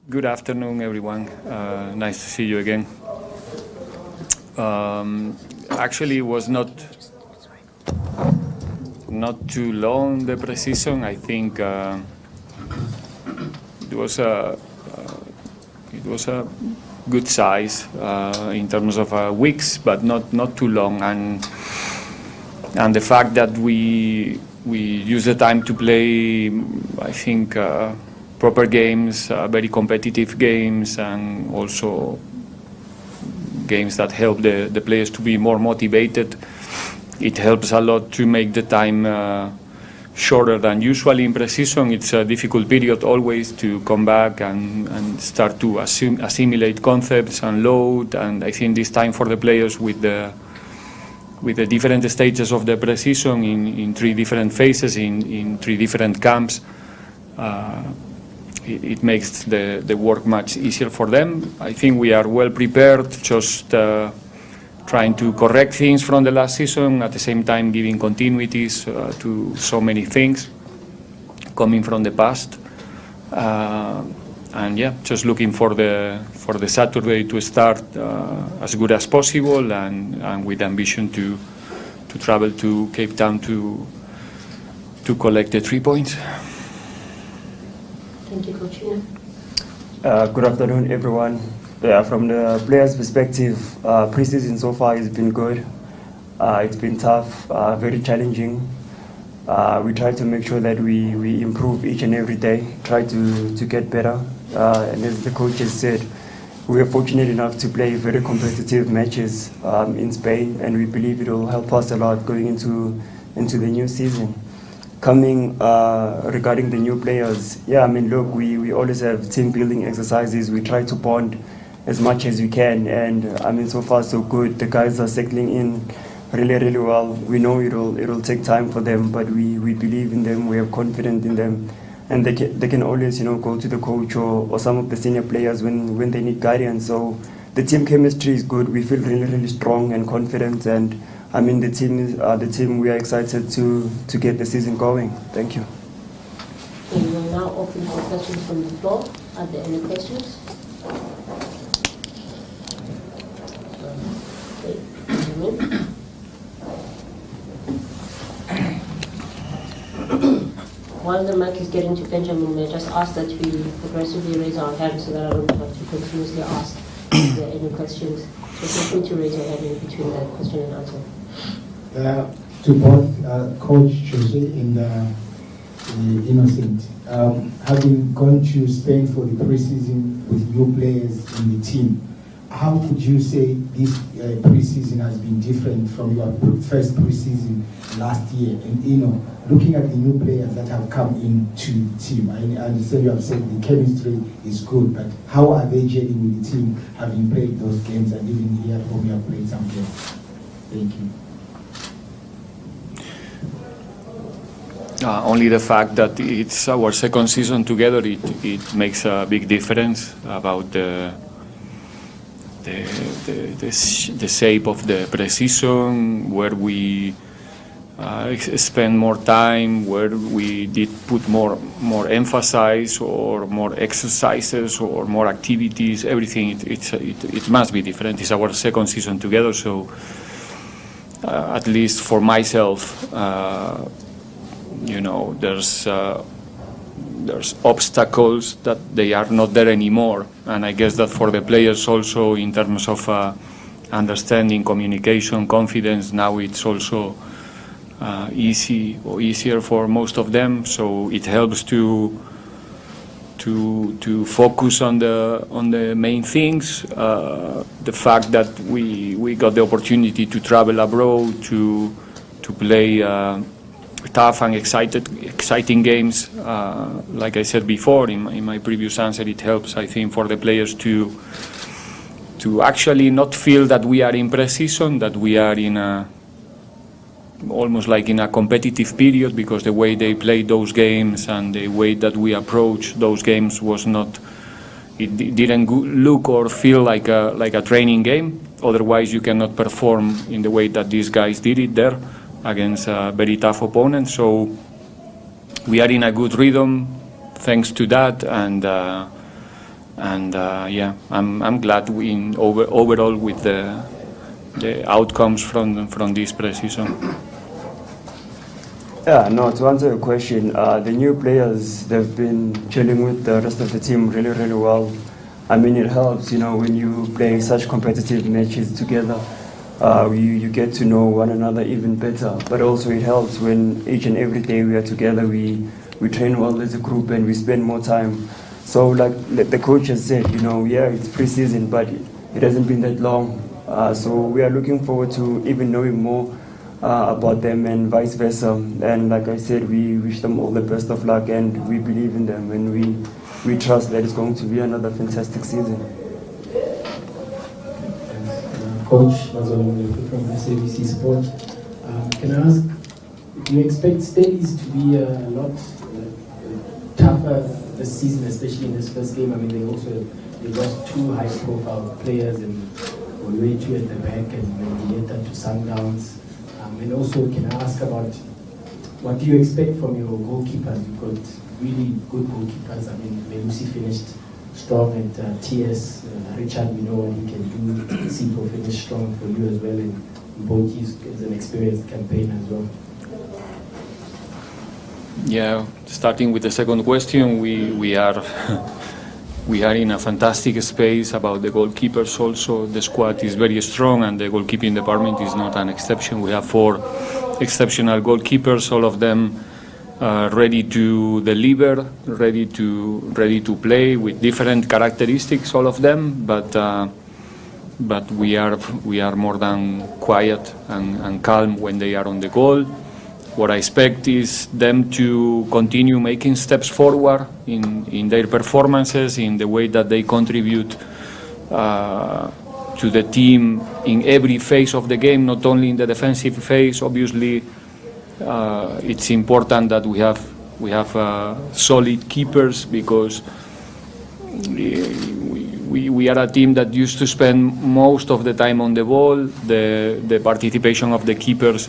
Good afternoon, everyone. Nice to see you again. Actually, it was not too long, the preseason. I think it was a good size in terms of weeks, but not too long. And the fact that we use the time to play, I think, proper games, very competitive games, and also games that help the players to be more motivated. It helps a lot to make the time shorter than usually in preseason. It's a difficult period always to come back and start to assimilate concepts and load. And I think this time for the players with the different stages of the preseason in three different phases, in three different camps, it makes the work much easier for them. I think we are well prepared, just trying to correct things from the last season, at the same time giving continuities to so many things coming from the past. And yeah, just looking for the Saturday to start as good as possible, and with ambition to travel to Cape Town to collect the 3 points. Thank you, Coach. Good afternoon, everyone. From the players' perspective, preseason so far has been good. It's been tough, very challenging. We try to make sure that we improve each and every day, try to get better. And as the coaches said, we are fortunate enough to play very competitive matches in Spain, and we believe it will help us a lot going into the new season. Coming regarding the new players, look, we always have team building exercises. We try to bond as much as we can, and so far so good. The guys are settling in really well. We know it'll take time for them, but we believe in them. We have confidence in them, and they can always go to the coach or some of the senior players when they need guidance. So the team chemistry is good. We feel really strong and confident, and the team we are excited to get the season going. Thank you. We will now open for questions from the floor. Are there any questions? While the mic is getting to Benjamin, may I just ask that we progressively raise our hands so that I don't have to continuously ask if there are any questions. So feel free to raise your hand in between the question and answer. To both Coach José and the Innocent, having gone to Spain for the preseason with new players in the team, how could you say this preseason has been different from your first preseason last year? And looking at the new players that have come into the team, I understand you have said the chemistry is good, but how are they gelling with the team, having played those games, and even here at home you have played some games? Thank you. Only the fact that it's our second season together, it makes a big difference about the shape of the preseason, where we spend more time, where we did put more emphasis or more exercises or more activities. Everything it must be different. It's our second season together, so at least for myself, there's obstacles that they are not there anymore, and I guess that for the players also, in terms of understanding, communication, confidence, now it's also easier for most of them. So it helps to focus on the main things. The fact that we got the opportunity to travel abroad to play tough and exciting games. Like I said before in my previous answer, it helps, I think, for the players to actually not feel that we are in preseason, that we are in almost like in a competitive period, because the way they played those games and the way that we approached those games was not. It didn't look or feel like a training game. Otherwise, you cannot perform in the way that these guys did it there against a very tough opponent. So we are in a good rhythm thanks to that, and yeah, I'm glad overall with the outcomes from this preseason. Yeah, no, to answer your question, the new players, they've been chilling with the rest of the team really, really well. I mean, it helps, when you play such competitive matches together, you get to know one another even better. But also it helps when each and every day we are together, we train well as a group and we spend more time. So like the coach has said, yeah, it's pre-season, but it hasn't been that long. So we are looking forward to even knowing more about them and vice versa. And like I said, we wish them all the best of luck and we believe in them and we trust that it's going to be another fantastic season. Coach Mazolo from SABC Sport. Can I ask, do you expect Stellies to be a lot tougher this season, especially in this first game? I mean, they lost two high-profile players and Riveiro at the back and Maela to Sundowns. And also, can I ask about what do you expect from your goalkeepers? You've got really good goalkeepers. I mean, Melusi finished strong at TS. Richard, we know what he can do. Sipo finished strong for you as well. And Boki is an experienced campaigner as well. Yeah, starting with the second question, we are in a fantastic space about the goalkeepers also. The squad is very strong and the goalkeeping department is not an exception. We have 4 exceptional goalkeepers, all of them ready to deliver, ready to play with different characteristics, all of them, but we are more than quiet and calm when they are on the goal. What I expect is them to continue making steps forward in their performances, in the way that they contribute to the team in every phase of the game, not only in the defensive phase. Obviously, it's important that we have solid keepers, because we are a team that used to spend most of the time on the ball. The participation of the keepers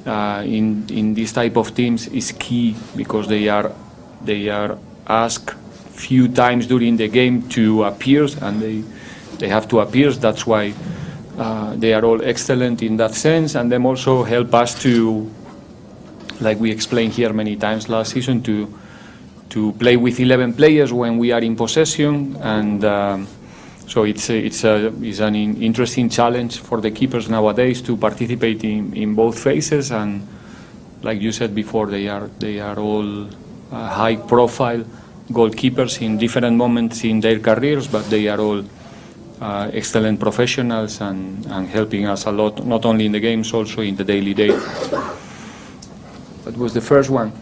in this type of teams is key, because they are asked few times during the game to appear, and they have to appear. That's why they are all excellent in that sense, and them also help us to, like we explained here many times last season, to play with 11 players when we are in possession, and so it's an interesting challenge for the keepers nowadays to participate in both phases. And like you said before, they are all high-profile goalkeepers in different moments in their careers, but they are all excellent professionals and helping us a lot, not only in the games, also in the daily day. That was the first one.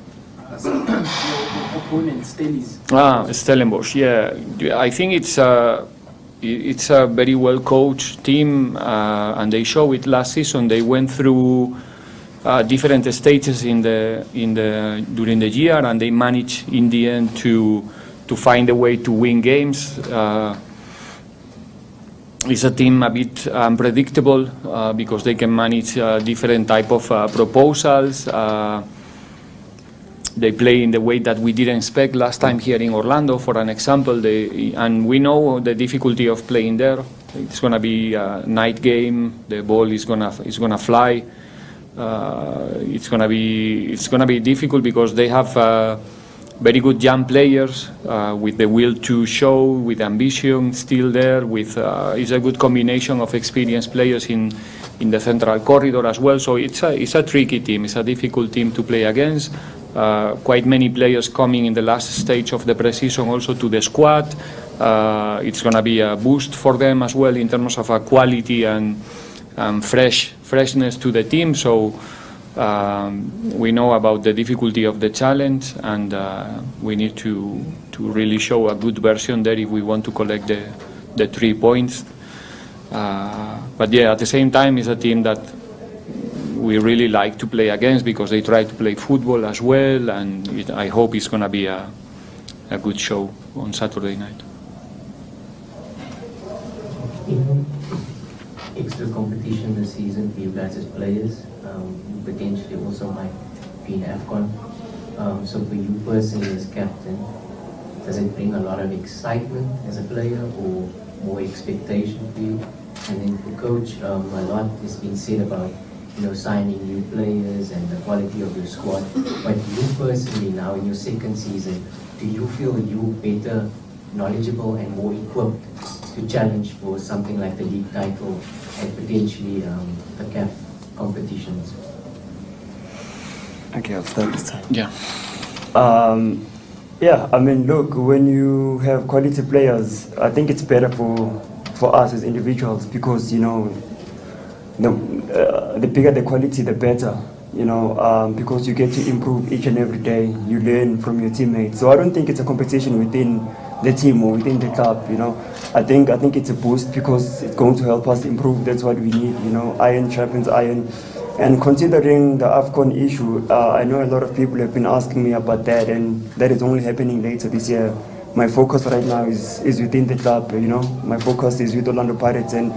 Opponent, Stellies. Stellenbosch. Yeah, I think it's a very well coached team, and they showed it last season. They went through different stages during the year, and they managed in the end to find a way to win games. It's a team a bit unpredictable because they can manage different type of proposals. They play in the way that we didn't expect last time here in Orlando, for an example. And we know the difficulty of playing there. It's going to be a night game. The ball is gonna fly. It's gonna be difficult because they have very good young players with the will to show, with ambition still there. It's a good combination of experienced players in the central corridor as well. So it's a tricky team. It's a difficult team to play against. Quite many players coming in the last stage of the preseason also to the squad. It's going to be a boost for them as well in terms of quality and freshness to the team. So we know about the difficulty of the challenge, and we need to really show a good version there if we want to collect the 3 points. But yeah, at the same time, it's a team that we really like to play against because they try to play football as well, and I hope it's going to be a good show on Saturday night. Extra competition this season for you guys as players, potentially also might be in AFCON. So for you personally as captain, does it bring a lot of excitement as a player or more expectation for you? And then for coach, a lot has been said about signing new players and the quality of your squad. But you personally now in your second season, do you feel you better knowledgeable and more equipped to challenge for something like the league title and potentially the CAF competitions? Okay, I'll start this time. Yeah. Yeah, I mean, look, when you have quality players, I think it's better for us as individuals because, the bigger the quality, the better, because you get to improve each and every day. You learn from your teammates. So I don't think it's a competition within the team or within the club, I think it's a boost because it's going to help us improve. That's what we need, iron sharpens iron. And considering the AFCON issue, I know a lot of people have been asking me about that, and that is only happening later this year. My focus right now is within the club, My focus is with Orlando Pirates and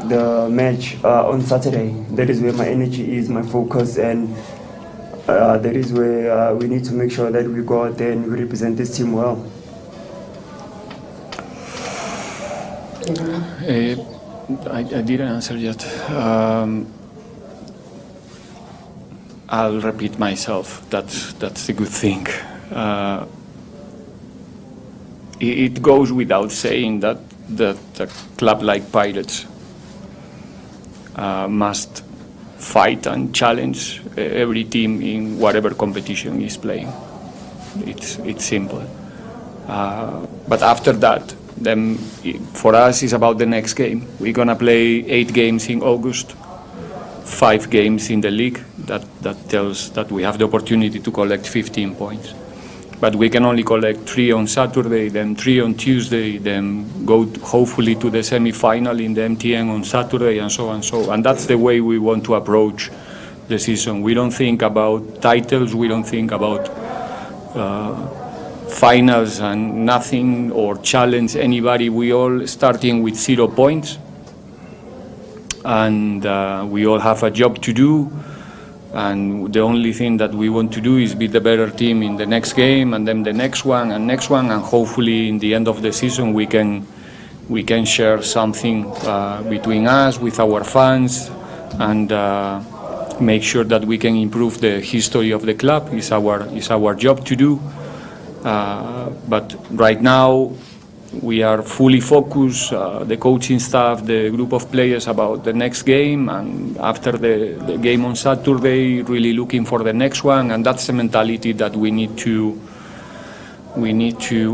the match on Saturday. That is where my energy is, my focus, and that is where we need to make sure that we go out there and we represent this team well. I didn't answer yet. I'll repeat myself. That's the good thing. It goes without saying that a club like Pirates must fight and challenge every team in whatever competition is playing. It's simple. But after that, then for us it's about the next game. We're gonna play 8 games in August, 5 games in the league. That tells that we have the opportunity to collect 15 points. But we can only collect 3 on Saturday, then 3 on Tuesday, then go hopefully to the semi-final in the MTN on Saturday, and so on. And that's the way we want to approach the season. We don't think about titles, we don't think about finals and nothing, or challenge anybody. We all starting with 0 points, and we all have a job to do. And the only thing that we want to do is be the better team in the next game, and then the next one, and hopefully in the end of the season we can share something between us, with our fans, and make sure that we can improve the history of the club. It's our job to do. But right now we are fully focused, the coaching staff, the group of players, about the next game, and after the game on Saturday, really looking for the next one. And that's the mentality that we need to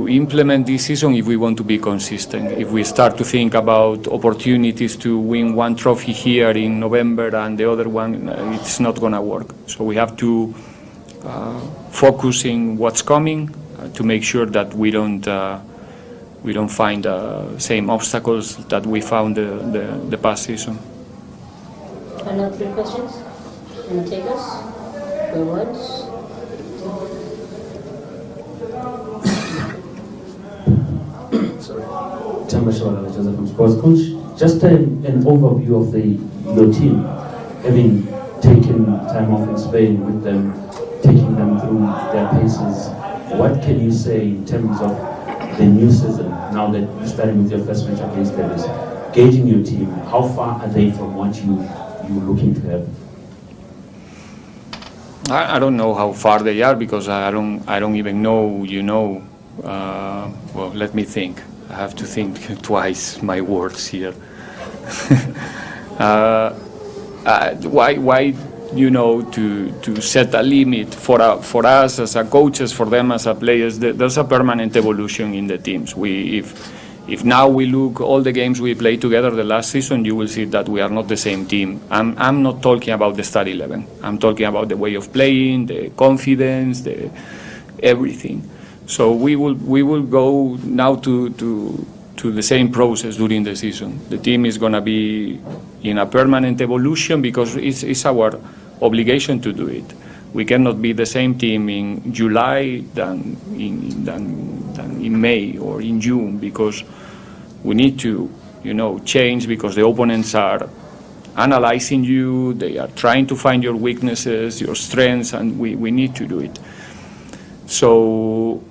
implement this season if we want to be consistent. If we start to think about opportunities to win one trophy here in November and the other one, it's not going to work. So we have to focus in what's coming to make sure that we don't find same obstacles that we found the past season. Another 3 questions? Any takers? Going once? Sorry. José from Sports Coach. Just an overview of your team, having taken time off in Spain with them, taking them through their paces. What can you say in terms of the new season, now that you're starting with your first match against them, is gauging your team? How far are they from what you're looking to have? I don't know how far they are, because I don't even know. Well, let me think. I have to think twice my words here. Why? To set a limit for us as a coaches, for them as a players. There's a permanent evolution in the teams. If now we look all the games we played together the last season, you will see that we are not the same team. I'm not talking about the start 11. I'm talking about the way of playing, the confidence, everything. So we will go now to the same process during the season. The team is going to be in a permanent evolution because it's our obligation to do it. We cannot be the same team in July than in May or in June, because we need to, change, because the opponents are analyzing you, they are trying to find your weaknesses, your strengths, and we need to do it. So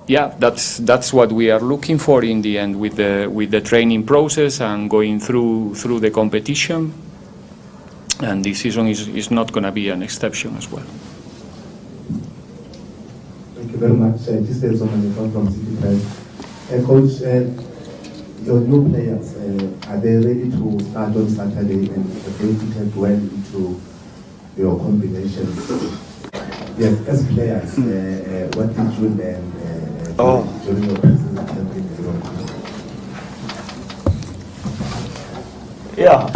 yeah, that's what we are looking for in the end with the training process and going through the competition. And this season is not going to be an exception as well. Thank you very much. This is from DStv Premiership. Coach, your new players, are they ready to start on Saturday and they fit well into your combination? Yes, as players, what did you learn during your preseason campaign? Yeah,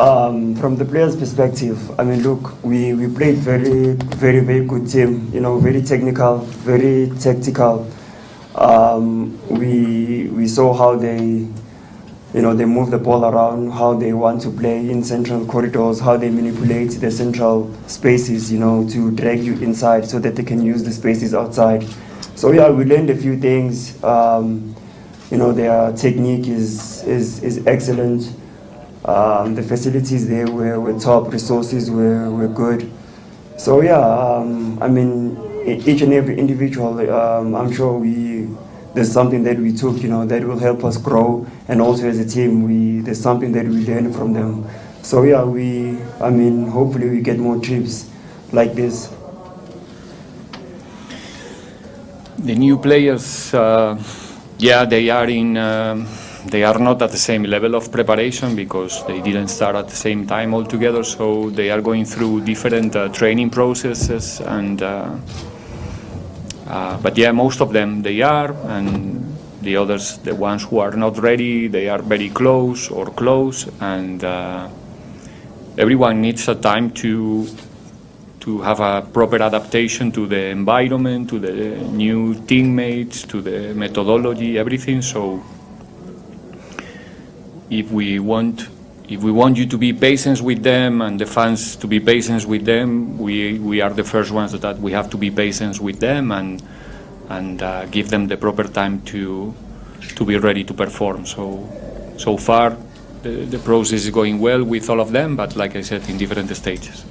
from the players' perspective, I mean, look, we played very good team. You know, very technical, very tactical. We saw how they move the ball around, how they want to play in central corridors, how they manipulate the central spaces, to drag you inside so that they can use the spaces outside. So yeah, we learned a few things. Their technique is excellent. The facilities there were top, resources were good. So yeah, I mean, each and every individual, I'm sure there's something that we took, that will help us grow, and also as a team, there's something that we learn from them. So yeah, hopefully we get more trips like this. The new players, they are not at the same level of preparation because they didn't start at the same time altogether. So they are going through different training processes, and but yeah, most of them they are, and the others, the ones who are not ready, they are very close or close, and everyone needs a time to have a proper adaptation to the environment, to the new teammates, to the methodology, everything. So if we want you to be patient with them and the fans to be patient with them, we are the first ones that we have to be patient with them and give them the proper time to be ready to perform. So far the process is going well with all of them, but like I said, in different stages.